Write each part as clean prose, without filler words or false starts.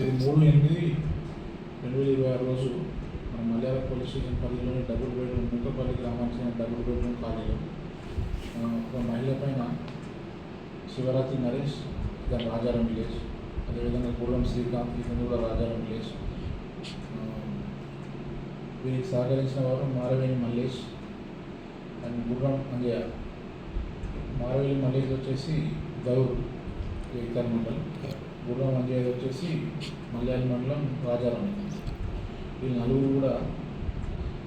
ఇది 3/8/2026 రోజు మన మలయాళ పోలీస్ స్టేషన్ పరిధిలోని డబుల్ బెడ్రూమ్ ముక్కపల్లి గ్రామానికి చెందిన డబుల్ బెడ్రూమ్ కాలనీలో ఒక మహిళ పైన శివరాత్రి నరేష్ ఇతను రాజారం విలేజ్, అదేవిధంగా గుర్రం శ్రీకాంత్ ఇతను కూడా రాజారం విలేజ్, వీరికి సహకరించిన వారు మారవేణి మల్లేష్ అండ్ గుర్రం అంజయ్య. మారవేణి మల్లేష్ వచ్చేసి గౌర్ ఇతర మండలం, గుర్రం అంజయ్య వచ్చేసి మలయాళ మండలం రాజారాం. వీళ్ళు నలుగురు కూడా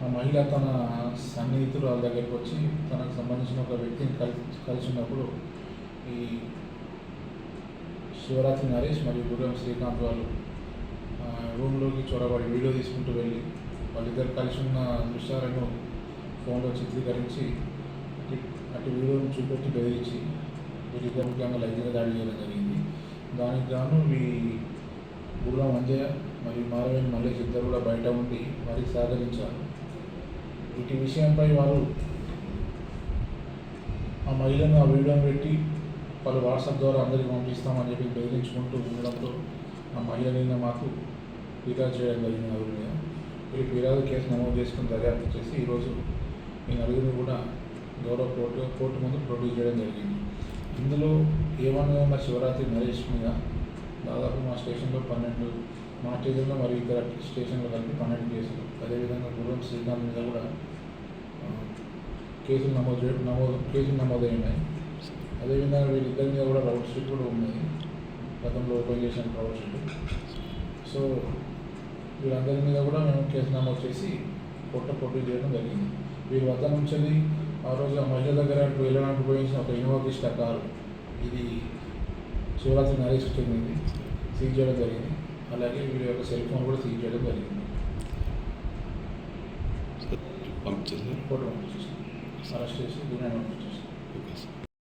ఆ మహిళ తన సన్నిహితులు వాళ్ళ దగ్గరికి వచ్చి తనకు సంబంధించిన ఒక వ్యక్తిని కలిసి ఉన్నప్పుడు ఈ శివరాత్రి నరేష్ మరియు గుర్రం శ్రీకాంత్ వాళ్ళు రూమ్లోకి చొరబడి వీడియో తీసుకుంటూ వెళ్ళి వాళ్ళిద్దరు కలిసి ఉన్న దృశ్యాలను ఫోన్లో చిత్రీకరించి అటు వీడియోని చూపెట్టి బెదిరించి వీళ్ళిద్దరు ముఖ్యంగా లైంగిక దాడి చేయడం జరిగింది. దానికి గాను ఈ గుర్రం అంజయ్య మరియు మారవేణి మల్లేష్ ఇద్దరు కూడా బయట ఉండి వారికి సహకరించారు. వీటి విషయంపై వారు ఆ మహిళను ఆ వీడియోని పెట్టి వాళ్ళు వాట్సాప్ ద్వారా అందరికీ పంపిస్తామని చెప్పి బెదిరించుకుంటూ ఉండడంతో ఆ మహిళ నిన్న మాకు ఫిర్యాదు చేయడం జరిగింది. నలుగురి మీద వీళ్ళు ఫిర్యాదు కేసు నమోదు చేసుకుని దర్యాప్తు చేసి ఈరోజు ఈ నలుగురిని కూడా గౌరవ కోర్టు ముందు ప్రొడ్యూస్ చేయడం జరిగింది. ఇందులో ఏమన్నా ఉన్న శివరాత్రి నరేష్ మీద దాదాపు మా స్టేషన్లో 12, మా స్టేషన్లో మరియు ఇతర స్టేషన్లో కలిపి 12 కేసులు, అదేవిధంగా గుర్రం శ్రీకాంత్ మీద కూడా కేసులు నమోదై ఉన్నాయి. అదేవిధంగా వీళ్ళిద్దరి మీద కూడా రౌడ్ షీట్ కూడా ఉన్నాయి, గతంలో ఓపెన్ చేసిన రౌడ్ షీట్. సో వీళ్ళందరి మీద కూడా మేము కేసు నమోదు చేసి ప్రొడ్యూస్ చేయడం జరిగింది. వీరి వద్ద నుంచి ఆ రోజు ఆ మహిళ దగ్గర వెళ్ళడానికి ఉపయోగించిన ఒక ఇన్నోవా క్రిస్టా కారు, ఇది శివరాత్రి నరేష్కి చెందింది, సీజ్ చేయడం జరిగింది. అలాగే వీళ్ళ యొక్క సెల్ ఫోన్ కూడా సీజ్ చేయడం జరిగింది. కోర్టు పంపించేసి అరెస్ట్ చేసి